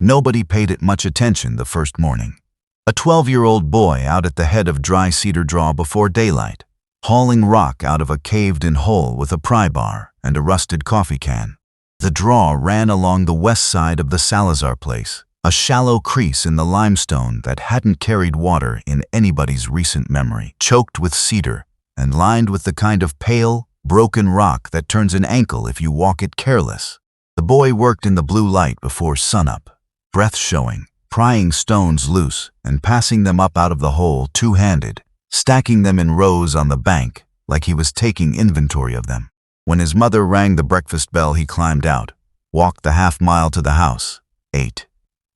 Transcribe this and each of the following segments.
Nobody paid it much attention the first morning. A 12-year-old boy out at the head of dry cedar draw before daylight, hauling rock out of a caved-in hole with a pry bar and a rusted coffee can. The draw ran along the west side of the Salazar place, a shallow crease in the limestone that hadn't carried water in anybody's recent memory, choked with cedar and lined with the kind of pale, broken rock that turns an ankle if you walk it careless. The boy worked in the blue light before sunup, breath showing, prying stones loose and passing them up out of the hole two-handed, stacking them in rows on the bank like he was taking inventory of them. When his mother rang the breakfast bell, he climbed out, walked the half-mile to the house, ate,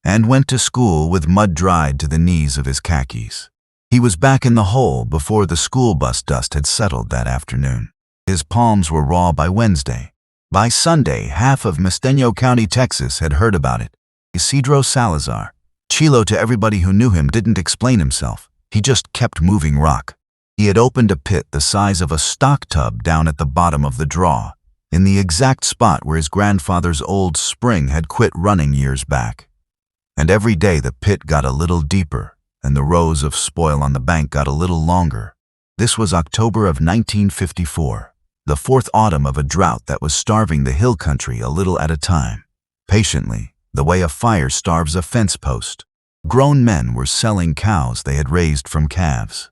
and went to school with mud dried to the knees of his khakis. He was back in the hole before the school bus dust had settled that afternoon. His palms were raw by Wednesday. By Sunday, half of Mesteño County, Texas had heard about it. Chilo Salazar, Chilo to everybody who knew him, didn't explain himself. He just kept moving rock. He had opened a pit the size of a stock tub down at the bottom of the draw, in the exact spot where his grandfather's old spring had quit running years back. And every day the pit got a little deeper, and the rows of spoil on the bank got a little longer. This was October of 1954, the fourth autumn of a drought that was starving the hill country a little at a time, patiently, the way a fire starves a fence post. Grown men were selling cows they had raised from calves.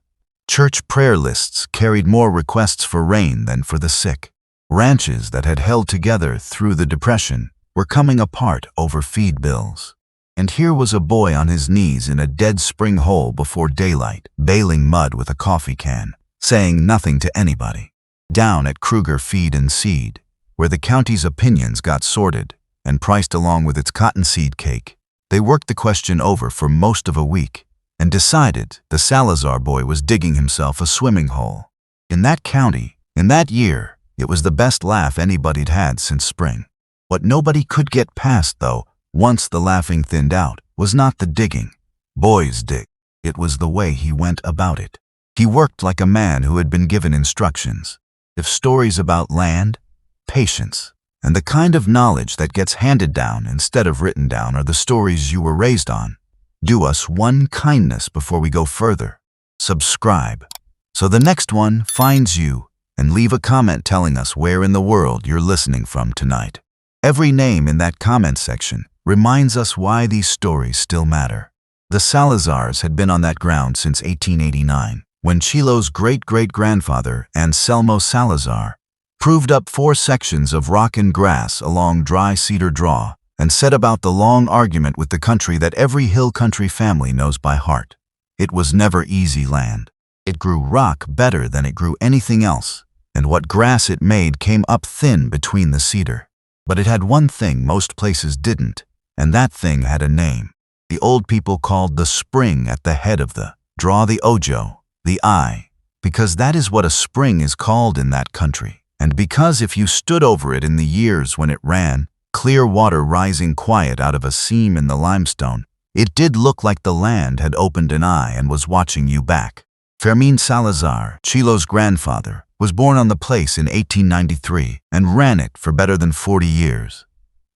Church prayer lists carried more requests for rain than for the sick. Ranches that had held together through the Depression were coming apart over feed bills. And here was a boy on his knees in a dead spring hole before daylight, bailing mud with a coffee can, saying nothing to anybody. Down at Kruger Feed and Seed, where the county's opinions got sorted and priced along with its cottonseed cake, they worked the question over for most of a week and decided the Salazar boy was digging himself a swimming hole. In that county, in that year, it was the best laugh anybody'd had since spring. What nobody could get past, though, once the laughing thinned out, was not the digging. Boys dig. It was the way he went about it. He worked like a man who had been given instructions. If stories about land, patience, and the kind of knowledge that gets handed down instead of written down are the stories you were raised on, do us one kindness before we go further. Subscribe, so the next one finds you, and leave a comment telling us where in the world you're listening from tonight. Every name in that comment section reminds us why these stories still matter. The Salazars had been on that ground since 1889, when Chilo's great-great-grandfather, Anselmo Salazar, proved up 4 sections of rock and grass along dry cedar draw and set about the long argument with the country that every hill country family knows by heart. It was never easy land. It grew rock better than it grew anything else, and what grass it made came up thin between the cedar. But it had one thing most places didn't, and that thing had a name. The old people called the spring at the head of the draw the Ojo, the eye, because that is what a spring is called in that country, and because if you stood over it in the years when it ran, clear water rising quiet out of a seam in the limestone, it did look like the land had opened an eye and was watching you back. Fermín Salazar, Chilo's grandfather, was born on the place in 1893 and ran it for better than 40 years.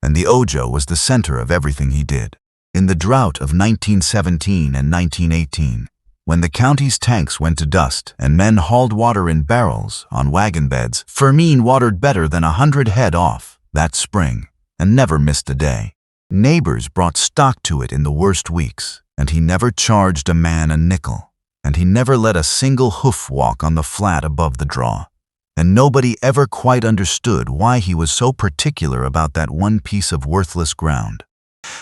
And the Ojo was the center of everything he did. In the drought of 1917 and 1918, when the county's tanks went to dust and men hauled water in barrels on wagon beds, Fermín watered better than 100 head off that spring and never missed a day. Neighbors brought stock to it in the worst weeks, and he never charged a man a nickel, and he never let a single hoof walk on the flat above the draw. And nobody ever quite understood why he was so particular about that one piece of worthless ground.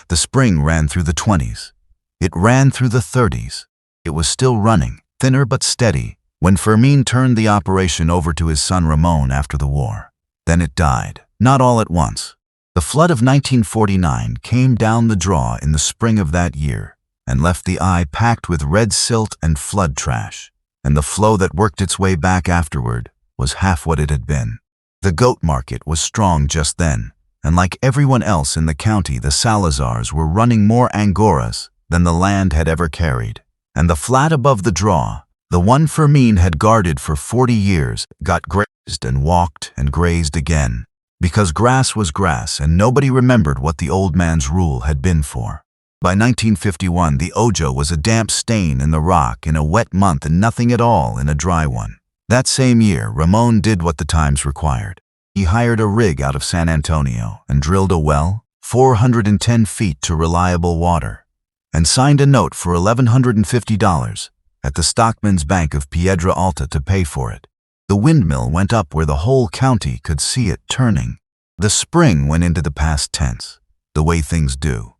The spring ran through the 20s. It ran through the 30s. It was still running, thinner but steady, when Fermín turned the operation over to his son Ramon after the war. Then it died, not all at once. The flood of 1949 came down the draw in the spring of that year and left the eye packed with red silt and flood trash, and the flow that worked its way back afterward was half what it had been. The goat market was strong just then, and like everyone else in the county, the Salazars were running more Angoras than the land had ever carried. And the flat above the draw, the one Fermín had guarded for 40 years, got grazed and walked and grazed again, because grass was grass and nobody remembered what the old man's rule had been for. By 1951, the Ojo was a damp stain in the rock in a wet month and nothing at all in a dry one. That same year, Ramon did what the times required. He hired a rig out of San Antonio and drilled a well, 410 feet to reliable water, and signed a note for $1,150 at the Stockman's Bank of Piedra Alta to pay for it. The windmill went up where the whole county could see it turning. The spring went into the past tense, the way things do,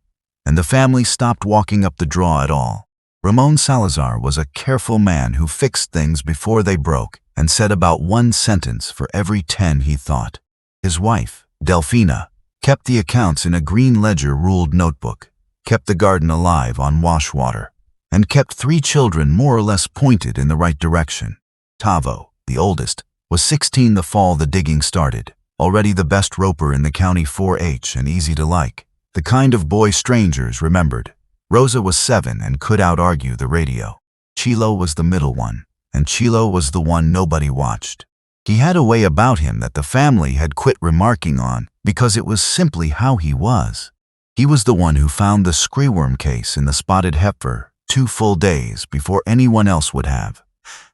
and the family stopped walking up the draw at all. Ramon Salazar was a careful man who fixed things before they broke and said about one sentence for every 10 he thought. His wife, Delfina, kept the accounts in a green ledger-ruled notebook, kept the garden alive on wash water, and kept 3 children more or less pointed in the right direction. Tavo, the oldest, was 16 the fall the digging started, already the best roper in the county 4-H and easy to like, the kind of boy strangers remembered. Rosa was 7 and could out-argue the radio. Chilo was the middle one, and Chilo was the one nobody watched. He had a way about him that the family had quit remarking on because it was simply how he was. He was the one who found the screeworm case in the spotted heifer 2 full days before anyone else would have.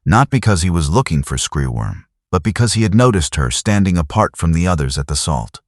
Not because he was looking for screeworm, but because he had noticed her standing apart from the others at the salt.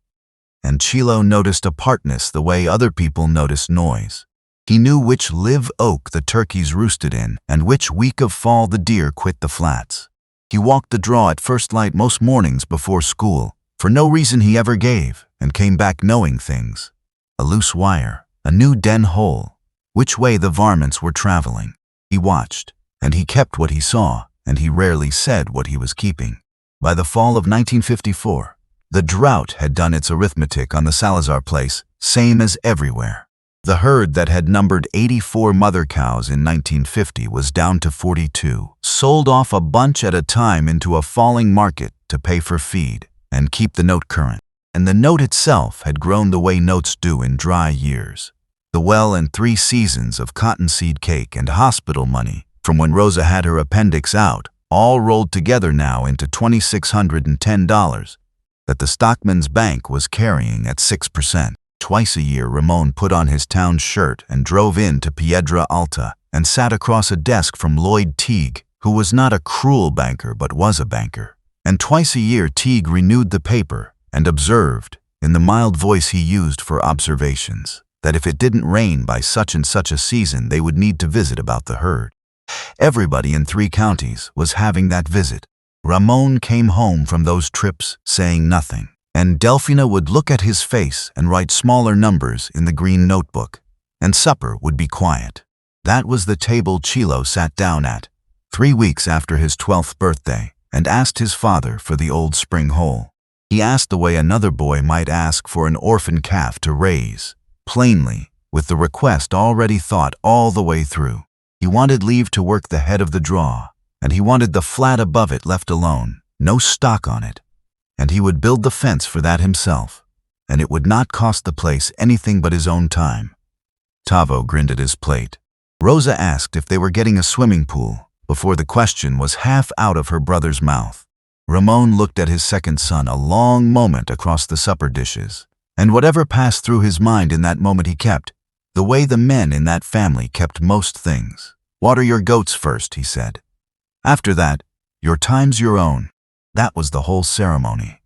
And Chilo noticed apartness the way other people notice noise. He knew which live oak the turkeys roosted in and which week of fall the deer quit the flats. He walked the draw at first light most mornings before school, for no reason he ever gave, and came back knowing things. A loose wire, a new den hole, which way the varmints were traveling. He watched, and he kept what he saw, and he rarely said what he was keeping. By the fall of 1954, the drought had done its arithmetic on the Salazar place, same as everywhere. The herd that had numbered 84 mother cows in 1950 was down to 42, sold off a bunch at a time into a falling market to pay for feed and keep the note current. And the note itself had grown the way notes do in dry years. The well and 3 seasons of cottonseed cake and hospital money from when Rosa had her appendix out, all rolled together now into $2,610 that the Stockman's Bank was carrying at 6%. Twice a year, Ramon put on his town shirt and drove in to Piedra Alta and sat across a desk from Lloyd Teague, who was not a cruel banker but was a banker. And twice a year Teague renewed the paper and observed, in the mild voice he used for observations, that if it didn't rain by such and such a season they would need to visit about the herd. Everybody in 3 counties was having that visit. Ramon came home from those trips saying nothing, and Delfina would look at his face and write smaller numbers in the green notebook, and supper would be quiet. That was the table Chilo sat down at, 3 weeks after his 12th birthday, and asked his father for the old spring hole. He asked the way another boy might ask for an orphan calf to raise, plainly, with the request already thought all the way through. He wanted leave to work the head of the draw, and he wanted the flat above it left alone, no stock on it. And he would build the fence for that himself, and it would not cost the place anything but his own time. Tavo grinned at his plate. Rosa asked if they were getting a swimming pool before the question was half out of her brother's mouth. Ramon looked at his second son a long moment across the supper dishes, and whatever passed through his mind in that moment he kept, the way the men in that family kept most things. "Water your goats first," he said. "After that, your time's your own." That was the whole ceremony.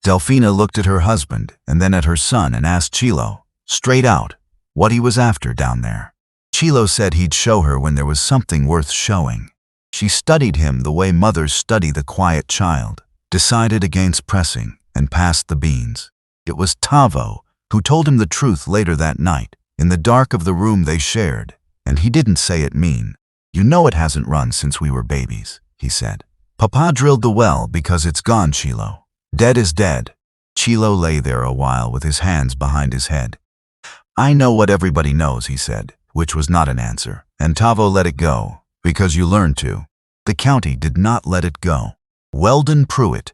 Delfina looked at her husband and then at her son and asked Chilo, straight out, what he was after down there. Chilo said he'd show her when there was something worth showing. She studied him the way mothers study the quiet child, decided against pressing, and passed the beans. It was Tavo who told him the truth later that night, in the dark of the room they shared, and he didn't say it mean. "You know it hasn't run since we were babies," he said. "Papa drilled the well because it's gone, Chilo. Dead is dead." Chilo lay there a while with his hands behind his head. "I know what everybody knows," he said, which was not an answer, and Tavo let it go, because you learned to. The county did not let it go. Weldon Pruitt,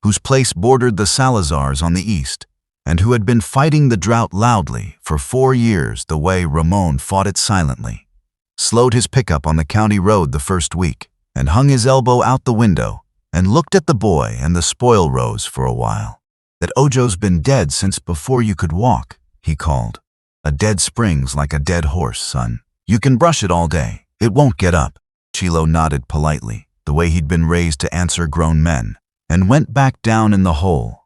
whose place bordered the Salazars on the east, and who had been fighting the drought loudly for 4 years the way Ramon fought it silently, slowed his pickup on the county road the first week, and hung his elbow out the window and looked at the boy and the spoil rows for a while. "That Ojo's been dead since before you could walk," he called. A dead spring's like a dead horse, son. You can brush it all day. It won't get up. Chilo nodded politely, the way he'd been raised to answer grown men, and went back down in the hole.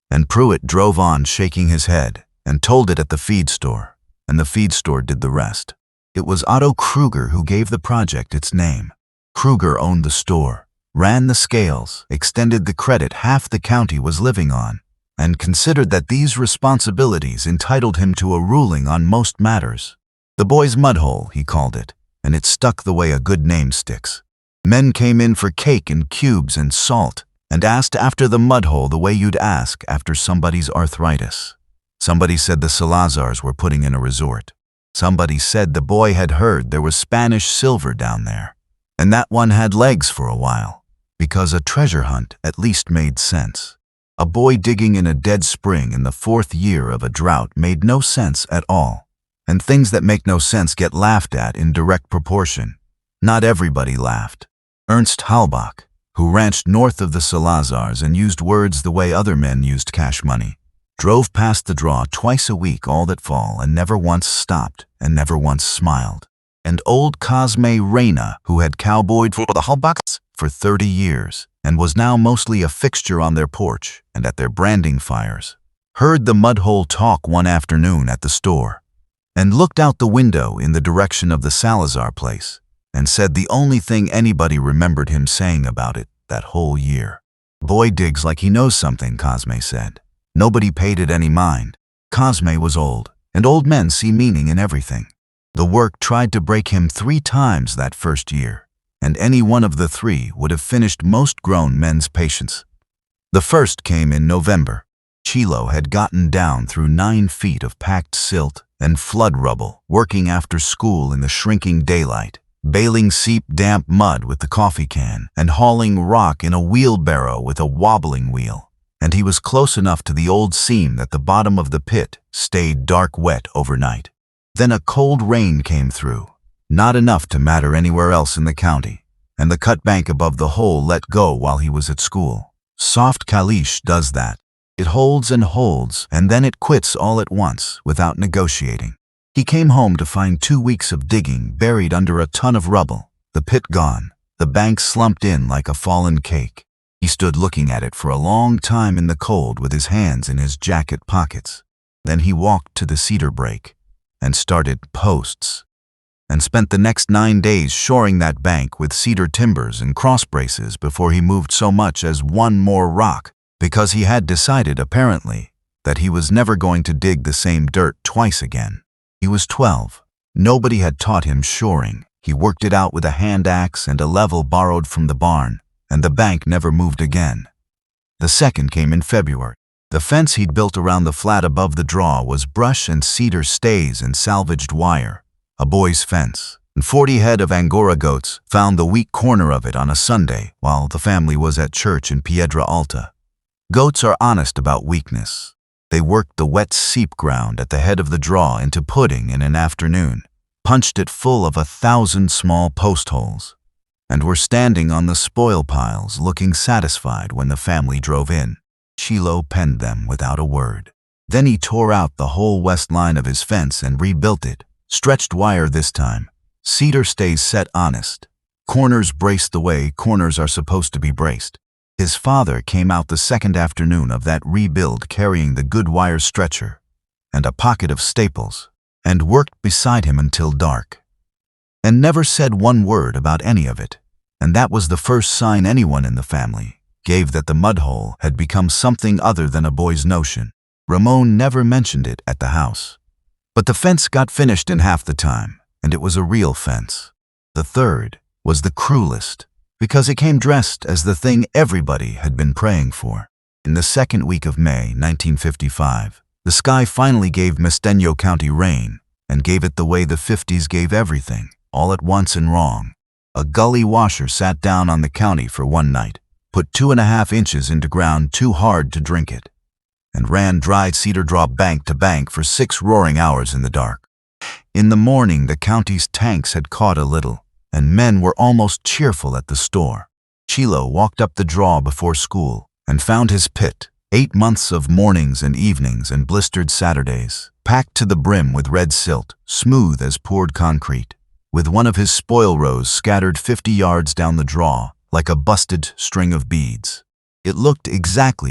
And Pruitt drove on shaking his head and told it at the feed store, and the feed store did the rest. It was Otto Kruger who gave the project its name. Kruger owned the store, ran the scales, extended the credit half the county was living on, and considered that these responsibilities entitled him to a ruling on most matters. The boy's mudhole, he called it, and it stuck the way a good name sticks. Men came in for cake and cubes and salt, and asked after the mudhole the way you'd ask after somebody's arthritis. Somebody said the Salazars were putting in a resort. Somebody said the boy had heard there was Spanish silver down there, and that one had legs for a while, because a treasure hunt at least made sense. A boy digging in a dead spring in the 4th year of a drought made no sense at all, and things that make no sense get laughed at in direct proportion. Not everybody laughed. Ernst Halbach, who ranched north of the Salazars and used words the way other men used cash money, drove past the draw twice a week all that fall and never once stopped and never once smiled. And old Cosme Reyna, who had cowboyed for the Halbachs for 30 years and was now mostly a fixture on their porch and at their branding fires, heard the mudhole talk one afternoon at the store and looked out the window in the direction of the Salazar place and said the only thing anybody remembered him saying about it that whole year. Boy digs like he knows something, Cosme said. Nobody paid it any mind. Cosme was old, and old men see meaning in everything. The work tried to break him 3 times that first year, and any one of the 3 would have finished most grown men's patience. The first came in November. Chilo had gotten down through 9 feet of packed silt and flood rubble, working after school in the shrinking daylight, baling seep-damp mud with the coffee can and hauling rock in a wheelbarrow with a wobbling wheel. And he was close enough to the old seam that the bottom of the pit stayed dark wet overnight. Then a cold rain came through, not enough to matter anywhere else in the county, and the cut bank above the hole let go while he was at school. Soft caliche does that. It holds, and then it quits all at once without negotiating. He came home to find 2 weeks of digging buried under a ton of rubble, the pit gone, the bank slumped in like a fallen cake. He stood looking at it for a long time in the cold with his hands in his jacket pockets. Then he walked to the cedar break and started posts, and spent the next 9 days shoring that bank with cedar timbers and cross braces before he moved so much as one more rock, because he had decided, apparently, that he was never going to dig the same dirt twice again. He was 12. Nobody had taught him shoring. He worked it out with a hand axe and a level borrowed from the barn, and the bank never moved again. The second came in February. The fence he'd built around the flat above the draw was brush and cedar stays and salvaged wire, a boy's fence, and 40 head of Angora goats found the weak corner of it on a Sunday while the family was at church in Piedra Alta. Goats are honest about weakness. They worked the wet seep ground at the head of the draw into pudding in an afternoon, punched it full of 1,000 small post holes, and were standing on the spoil piles looking satisfied when the family drove in. Chilo penned them without a word. Then he tore out the whole west line of his fence and rebuilt it, stretched wire this time. Cedar stays set honest. Corners braced the way corners are supposed to be braced. His father came out the second afternoon of that rebuild carrying the good wire stretcher and a pocket of staples, and worked beside him until dark, and never said one word about any of it. And that was the first sign anyone in the family gave that the mudhole had become something other than a boy's notion. Ramon never mentioned it at the house. But the fence got finished in half the time, and it was a real fence. The third was the cruelest, because it came dressed as the thing everybody had been praying for. In the second week of May, 1955, the sky finally gave Mesteño County rain, and gave it the way the 50s gave everything, all at once and wrong. A gully washer sat down on the county for one night, put 2.5 inches into ground too hard to drink it, and ran dry cedar drop bank to bank for 6 roaring hours in the dark. In the morning, the county's tanks had caught a little, and men were almost cheerful at the store. Chilo walked up the draw before school and found his pit, 8 months of mornings and evenings and blistered Saturdays, packed to the brim with red silt, smooth as poured concrete, with one of his spoil rows scattered 50 yards down the draw, like a busted string of beads. It looked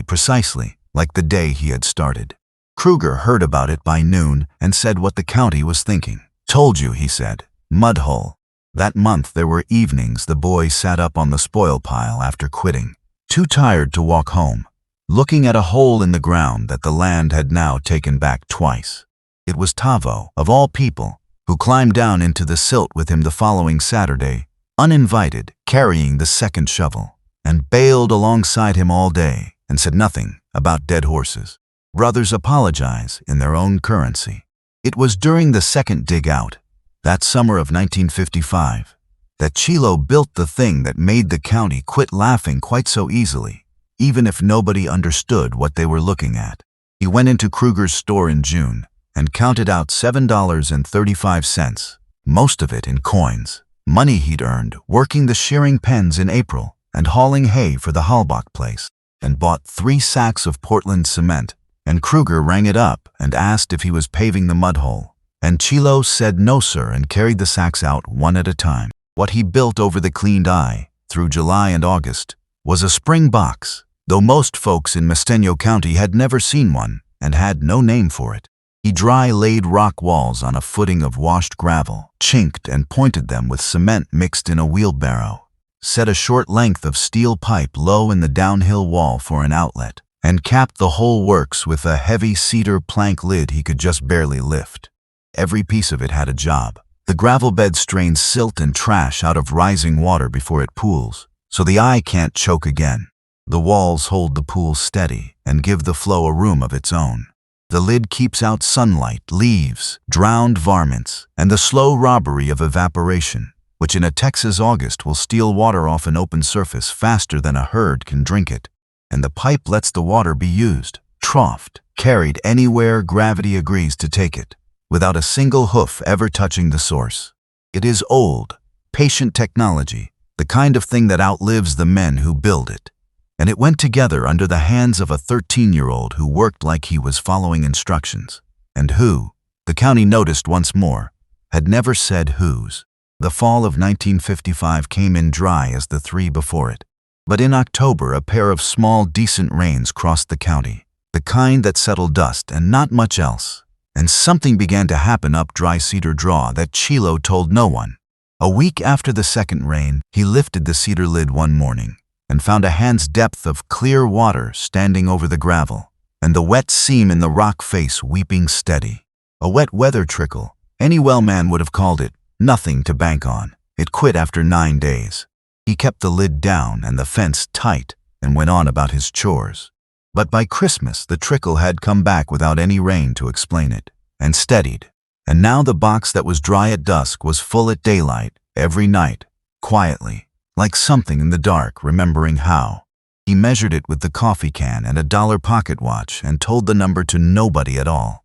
precisely like the day he had started. Kruger heard about it by noon and said what the county was thinking. "Told you," he said. "Mud hole." That month there were evenings the boy sat up on the spoil pile after quitting, too tired to walk home, looking at a hole in the ground that the land had now taken back twice. It was Tavo, of all people, who climbed down into the silt with him the following Saturday, uninvited, carrying the second shovel, and bailed alongside him all day and said nothing about dead horses. Brothers apologize in their own currency. It was during the second dig out, that summer of 1955, that Chilo built the thing that made the county quit laughing quite so easily, even if nobody understood what they were looking at. He went into Kruger's store in June and counted out $7.35, most of it in coins, money he'd earned working the shearing pens in April and hauling hay for the Halbach place, and bought 3 sacks of Portland cement. And Kruger rang it up and asked if he was paving the mud hole. And Chilo said no sir and carried the sacks out one at a time. What he built over the cleaned eye, through July and August, was a spring box, though most folks in Mesteño County had never seen one and had no name for it. He dry-laid rock walls on a footing of washed gravel, chinked and pointed them with cement mixed in a wheelbarrow, set a short length of steel pipe low in the downhill wall for an outlet, and capped the whole works with a heavy cedar plank lid he could just barely lift. Every piece of it had a job. The gravel bed strains silt and trash out of rising water before it pools, so the eye can't choke again. The walls hold the pool steady and give the flow a room of its own. The lid keeps out sunlight, leaves, drowned varmints, and the slow robbery of evaporation, which in a Texas August will steal water off an open surface faster than a herd can drink it. And the pipe lets the water be used, troughed, carried anywhere gravity agrees to take it, without a single hoof ever touching the source. It is old, patient technology, the kind of thing that outlives the men who build it. And it went together under the hands of a 13-year-old who worked like he was following instructions, and who, the county noticed once more, had never said whose. The fall of 1955 came in dry as the 3 before it. But in October, a pair of small, decent rains crossed the county, the kind that settled dust and not much else. And something began to happen up Dry Cedar Draw that Chilo told no one. A week after the second rain, he lifted the cedar lid one morning and found a hand's depth of clear water standing over the gravel, and the wet seam in the rock face weeping steady. A wet weather trickle, any well man would have called it, nothing to bank on. It quit after 9 days. He kept the lid down and the fence tight and went on about his chores. But by Christmas, the trickle had come back without any rain to explain it, and steadied. And now the box that was dry at dusk was full at daylight, every night, quietly, like something in the dark remembering how. He measured it with the coffee can and a $1 pocket watch and told the number to nobody at all.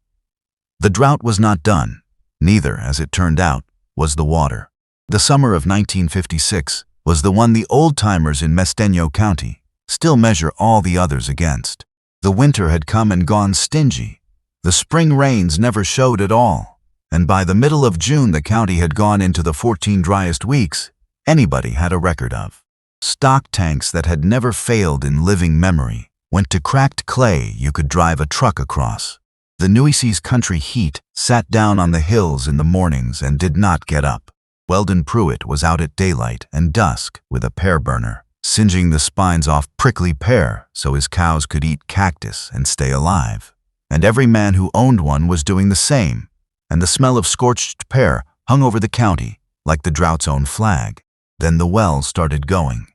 The drought was not done. Neither, as it turned out, was the water. The summer of 1956 was the one the old-timers in Mesteño County still measure all the others against. The winter had come and gone stingy. The spring rains never showed at all, and by the middle of June the county had gone into the 14 driest weeks anybody had a record of. Stock tanks that had never failed in living memory went to cracked clay you could drive a truck across. The Nueces country heat sat down on the hills in the mornings and did not get up. Weldon Pruitt was out at daylight and dusk with a pear burner, singeing the spines off prickly pear so his cows could eat cactus and stay alive. And every man who owned one was doing the same, and the smell of scorched pear hung over the county like the drought's own flag. Then the wells started going.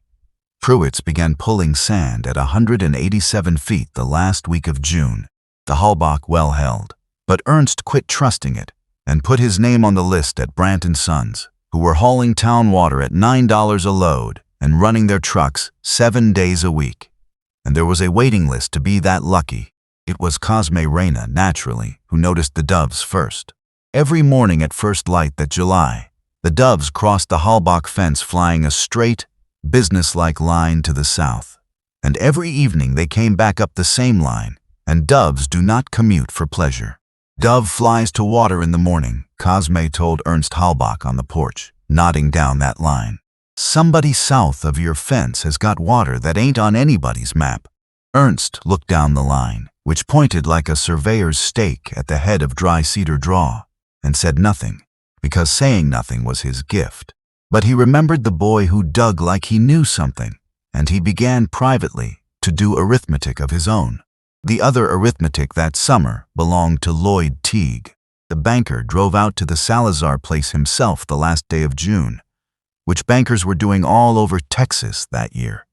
Pruitt's began pulling sand at 187 feet the last week of June. The Halbach well held, but Ernst quit trusting it and put his name on the list at Brandt & Sons, who were hauling town water at $9 a load and running their trucks 7 days a week. And there was a waiting list to be that lucky. It was Cosme Reyna, naturally, who noticed the doves first. Every morning at first light that July, the doves crossed the Halbach fence flying a straight, businesslike line to the south. And every evening they came back up the same line, and doves do not commute for pleasure. Dove flies to water in the morning, Cosme told Ernst Halbach on the porch, nodding down that line. Somebody south of your fence has got water that ain't on anybody's map. Ernst looked down the line, which pointed like a surveyor's stake at the head of Dry Cedar Draw, and said nothing, because saying nothing was his gift. But he remembered the boy who dug like he knew something, and he began privately to do arithmetic of his own. The other arithmetic that summer belonged to Lloyd Teague. The banker drove out to the Salazar place himself the last day of June, which bankers were doing all over Texas that year,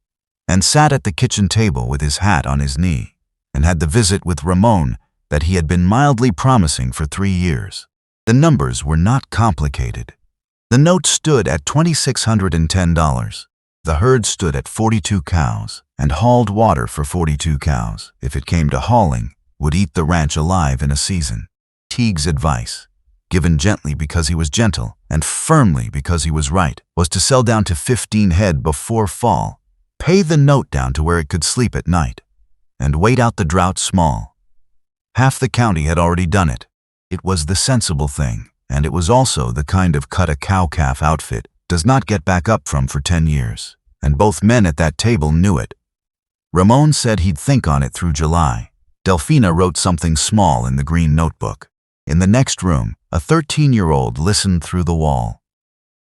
and sat at the kitchen table with his hat on his knee, and had the visit with Ramon that he had been mildly promising for 3 years. The numbers were not complicated. The note stood at $2,610. The herd stood at 42 cows, and hauled water for 42 cows, if it came to hauling, would eat the ranch alive in a season. Teague's advice, given gently because he was gentle and firmly because he was right, was to sell down to 15 head before fall, pay the note down to where it could sleep at night, and wait out the drought small. Half the county had already done it. It was the sensible thing, and it was also the kind of cut-a-cow-calf outfit does not get back up from for 10 years, and both men at that table knew it. Ramon said he'd think on it through July. Delphina wrote something small in the green notebook. In the next room, a 13-year-old listened through the wall.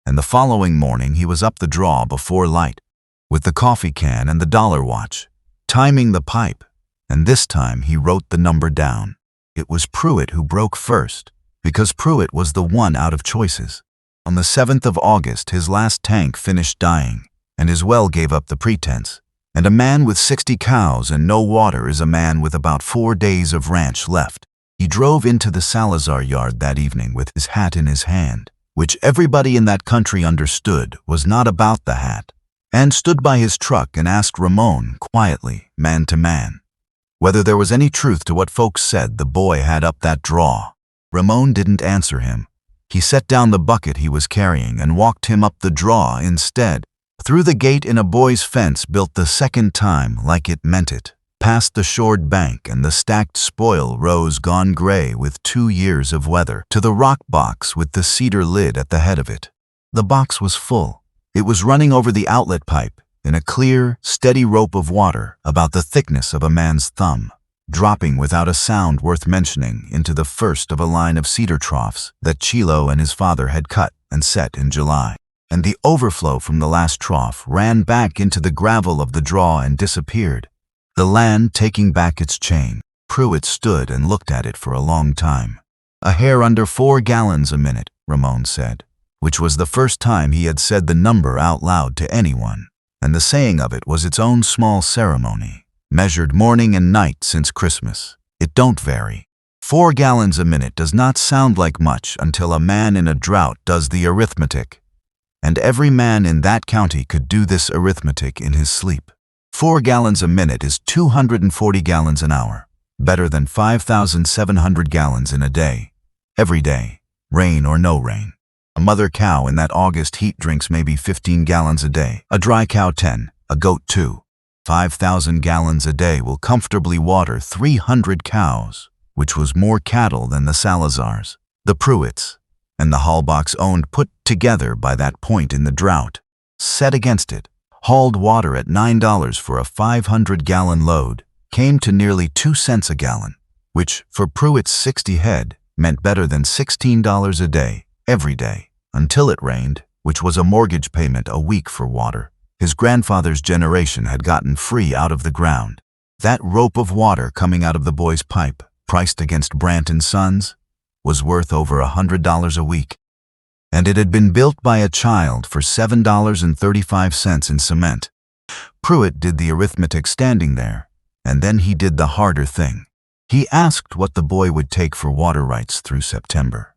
And the following morning he was up the draw before light, with the coffee can and the dollar watch, timing the pipe, and this time he wrote the number down. It was Pruitt who broke first, because Pruitt was the one out of choices. On the 7th of August, his last tank finished dying, and his well gave up the pretense. And a man with 60 cows and no water is a man with about 4 days of ranch left. He drove into the Salazar yard that evening with his hat in his hand, which everybody in that country understood was not about the hat, and stood by his truck and asked Ramon quietly, man to man, whether there was any truth to what folks said the boy had up that draw. Ramon didn't answer him. He set down the bucket he was carrying and walked him up the draw instead, through the gate in a boy's fence built the second time like it meant it, past the shored bank and the stacked spoil rows gone gray with 2 years of weather, to the rock box with the cedar lid at the head of it. The box was full. It was running over the outlet pipe in a clear, steady rope of water about the thickness of a man's thumb, dropping without a sound worth mentioning into the first of a line of cedar troughs that Chilo and his father had cut and set in July. And the overflow from the last trough ran back into the gravel of the draw and disappeared, the land taking back its chain. Pruitt stood and looked at it for a long time. A hair under 4 gallons a minute, Ramon said, which was the first time he had said the number out loud to anyone, and the saying of it was its own small ceremony, measured morning and night since Christmas. It don't vary. 4 gallons a minute does not sound like much until a man in a drought does the arithmetic. And every man in that county could do this arithmetic in his sleep. 4 gallons a minute is 240 gallons an hour, better than 5,700 gallons in a day, every day, rain or no rain. A mother cow in that August heat drinks maybe 15 gallons a day, a dry cow 10, a goat 2. 5,000 gallons a day will comfortably water 300 cows, which was more cattle than the Salazars, the Pruitts, and the Halbachs owned put together by that point in the drought. Set against it, hauled water at $9 for a 500-gallon load, came to nearly 2 cents a gallon, which, for Pruitt's 60 head, meant better than $16 a day, every day, until it rained, which was a mortgage payment a week for water. His grandfather's generation had gotten free out of the ground. That rope of water coming out of the boy's pipe, priced against Brandt & Sons, was worth over $100 a week, and it had been built by a child for $7.35 in cement. Pruitt did the arithmetic standing there, and then he did the harder thing. He asked what the boy would take for water rights through September.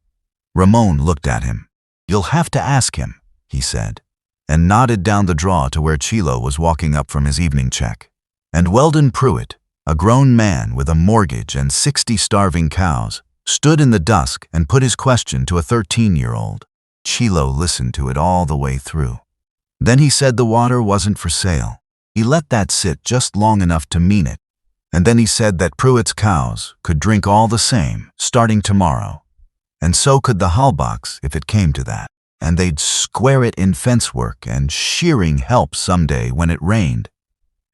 Ramon looked at him. "You'll have to ask him," he said, and nodded down the draw to where Chilo was walking up from his evening check. And Weldon Pruitt, a grown man with a mortgage and 60 starving cows, stood in the dusk and put his question to a 13-year-old. Chilo listened to it all the way through. Then he said the water wasn't for sale. He let that sit just long enough to mean it. And then he said that Pruitt's cows could drink all the same, starting tomorrow. And so could the Halbachs if it came to that. And they'd square it in fence work and shearing help someday when it rained.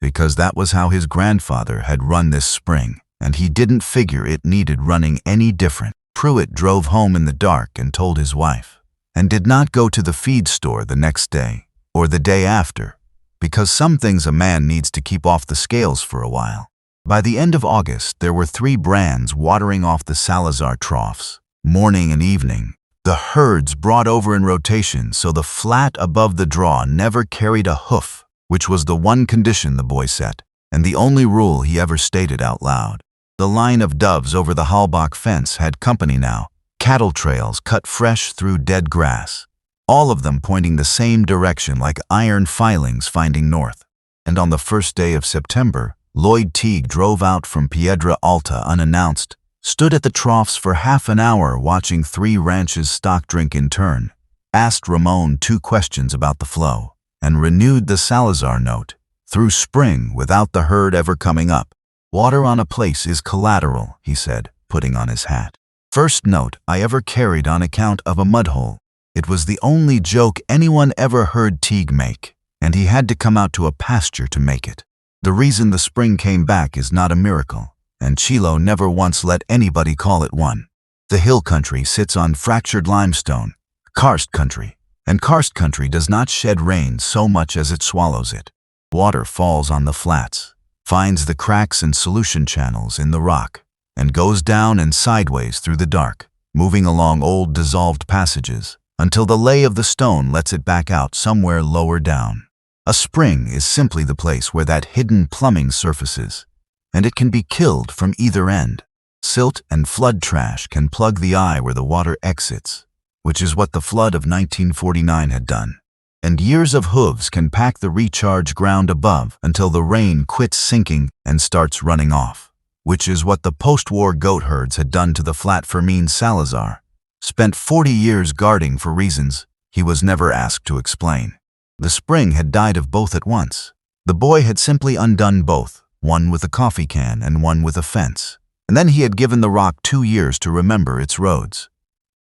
Because that was how his grandfather had run this spring, and he didn't figure it needed running any different. Pruitt drove home in the dark and told his wife, and did not go to the feed store the next day, or the day after, because some things a man needs to keep off the scales for a while. By the end of August, there were 3 brands watering off the Salazar troughs, morning and evening. The herds brought over in rotation so the flat above the draw never carried a hoof, which was the one condition the boy set, and the only rule he ever stated out loud. The line of doves over the Halbach fence had company now, cattle trails cut fresh through dead grass, all of them pointing the same direction like iron filings finding north. And on the first day of September, Lloyd Teague drove out from Piedra Alta unannounced, stood at the troughs for half an hour watching 3 ranches stock drink in turn, asked Ramon 2 questions about the flow, and renewed the Salazar note, through spring without the herd ever coming up. Water on a place is collateral, he said, putting on his hat. First note I ever carried on account of a mudhole. It was the only joke anyone ever heard Teague make, and he had to come out to a pasture to make it. The reason the spring came back is not a miracle, and Chilo never once let anybody call it one. The hill country sits on fractured limestone, karst country, and karst country does not shed rain so much as it swallows it. Water falls on the flats, finds the cracks and solution channels in the rock, and goes down and sideways through the dark, moving along old dissolved passages, until the lay of the stone lets it back out somewhere lower down. A spring is simply the place where that hidden plumbing surfaces, and it can be killed from either end. Silt and flood trash can plug the eye where the water exits, which is what the flood of 1949 had done. And years of hooves can pack the recharge ground above until the rain quits sinking and starts running off, which is what the post-war goat herds had done to the flat Fermin Salazar, spent 40 years guarding for reasons he was never asked to explain. The spring had died of both at once. The boy had simply undone both, one with a coffee can and one with a fence. And then he had given the rock 2 years to remember its roads.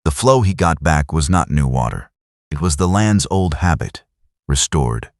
The flow he got back was not new water. It was the land's old habit, restored.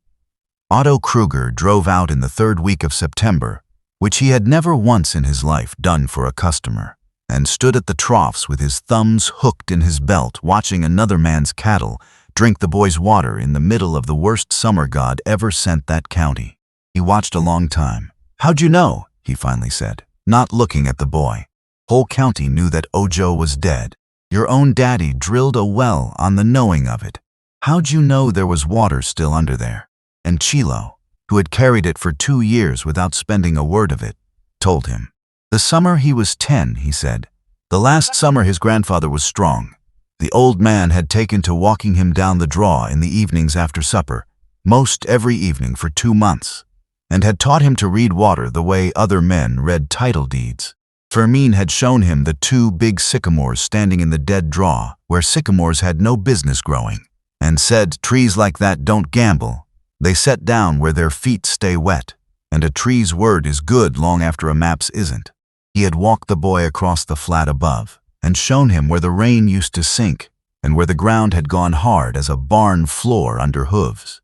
Otto Kruger drove out in the 3rd week of September, which he had never once in his life done for a customer, and stood at the troughs with his thumbs hooked in his belt watching another man's cattle drink the boy's water in the middle of the worst summer God ever sent that county. He watched a long time. "How'd you know?" he finally said, not looking at the boy. "Whole county knew that Ojo was dead. Your own daddy drilled a well on the knowing of it. How'd you know there was water still under there?" And Chilo, who had carried it for 2 years without spending a word of it, told him. The summer he was 10, he said. The last summer his grandfather was strong. The old man had taken to walking him down the draw in the evenings after supper, most every evening for 2 months, and had taught him to read water the way other men read title deeds. Fermin had shown him the 2 big sycamores standing in the dead draw, where sycamores had no business growing, and said trees like that don't gamble. They set down where their feet stay wet, and a tree's word is good long after a map's isn't. He had walked the boy across the flat above, and shown him where the rain used to sink, and where the ground had gone hard as a barn floor under hooves,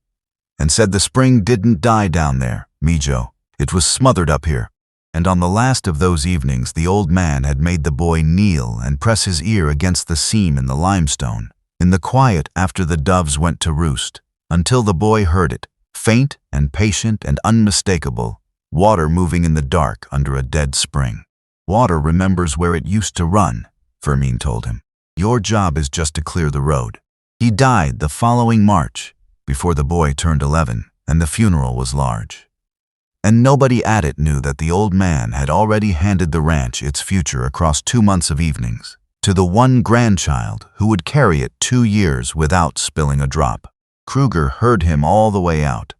and said the spring didn't die down there, Mijo, it was smothered up here. And on the last of those evenings the old man had made the boy kneel and press his ear against the seam in the limestone, in the quiet after the doves went to roost, until the boy heard it, faint and patient and unmistakable, water moving in the dark under a dead spring. Water remembers where it used to run, Fermin told him. Your job is just to clear the road. He died the following March, before the boy turned 11, and the funeral was large. And nobody at it knew that the old man had already handed the ranch its future across 2 months of evenings, to the one grandchild who would carry it 2 years without spilling a drop. Kruger heard him all the way out.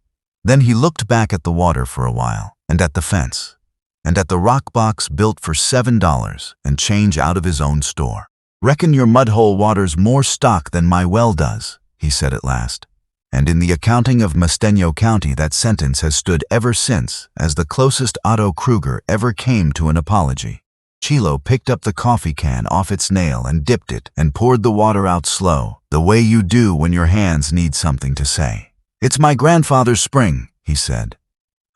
Then he looked back at the water for a while, and at the fence, and at the rock box built for $7 and change out of his own store. "Reckon your mudhole water's more stock than my well does," he said at last. And in the accounting of Mesteño County, that sentence has stood ever since as the closest Otto Kruger ever came to an apology. Chilo picked up the coffee can off its nail and dipped it and poured the water out slow, the way you do when your hands need something to say. "It's my grandfather's spring," he said.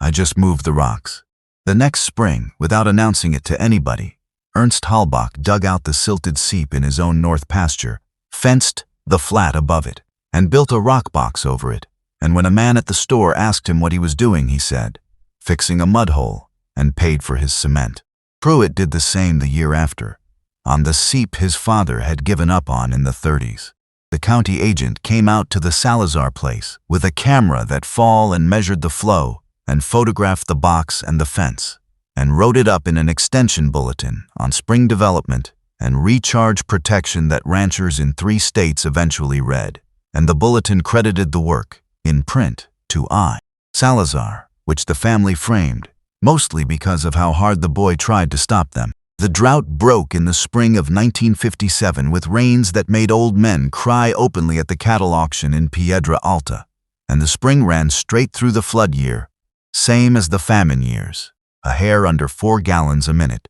"I just moved the rocks." The next spring, without announcing it to anybody, Ernst Halbach dug out the silted seep in his own north pasture, fenced the flat above it, and built a rock box over it. And when a man at the store asked him what he was doing, he said, "Fixing a mud hole," and paid for his cement. Pruitt did the same the year after, on the seep his father had given up on in the 30s. The county agent came out to the Salazar place with a camera that fall and measured the flow and photographed the box and the fence, and wrote it up in an extension bulletin on spring development and recharge protection that ranchers in 3 states eventually read. And the bulletin credited the work, in print, to I. Salazar, which the family framed, mostly because of how hard the boy tried to stop them. The drought broke in the spring of 1957 with rains that made old men cry openly at the cattle auction in Piedra Alta, and the spring ran straight through the flood year, same as the famine years, a hair under 4 gallons a minute,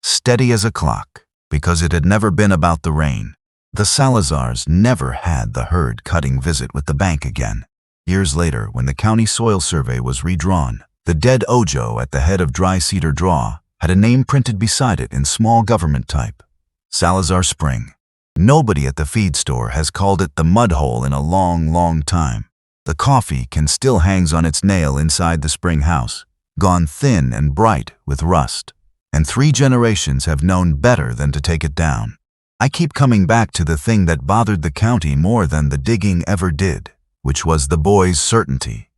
steady as a clock, because it had never been about the rain. The Salazars never had the herd-cutting visit with the bank again. Years later, when the county soil survey was redrawn, the dead Ojo at the head of Dry Cedar Draw had a name printed beside it in small government type, Salazar Spring. Nobody at the feed store has called it the mud hole in a long, long time. The coffee can still hangs on its nail inside the spring house, gone thin and bright with rust, and 3 generations have known better than to take it down. I keep coming back to the thing that bothered the county more than the digging ever did, which was the boy's certainty.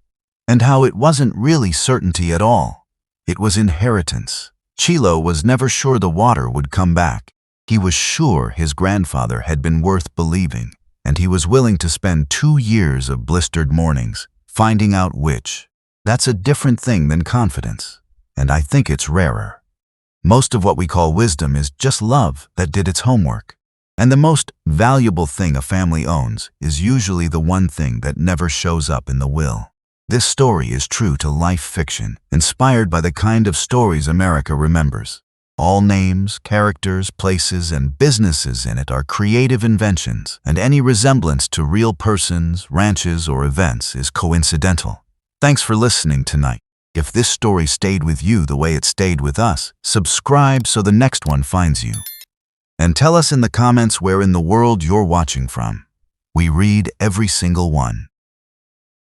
And how it wasn't really certainty at all. It was inheritance. Chilo was never sure the water would come back. He was sure his grandfather had been worth believing, and he was willing to spend 2 years of blistered mornings finding out which. That's a different thing than confidence, and I think it's rarer. Most of what we call wisdom is just love that did its homework. And the most valuable thing a family owns is usually the one thing that never shows up in the will. This story is true to life fiction, inspired by the kind of stories America remembers. All names, characters, places, and businesses in it are creative inventions, and any resemblance to real persons, ranches, or events is coincidental. Thanks for listening tonight. If this story stayed with you the way it stayed with us, subscribe so the next one finds you. And tell us in the comments where in the world you're watching from. We read every single one.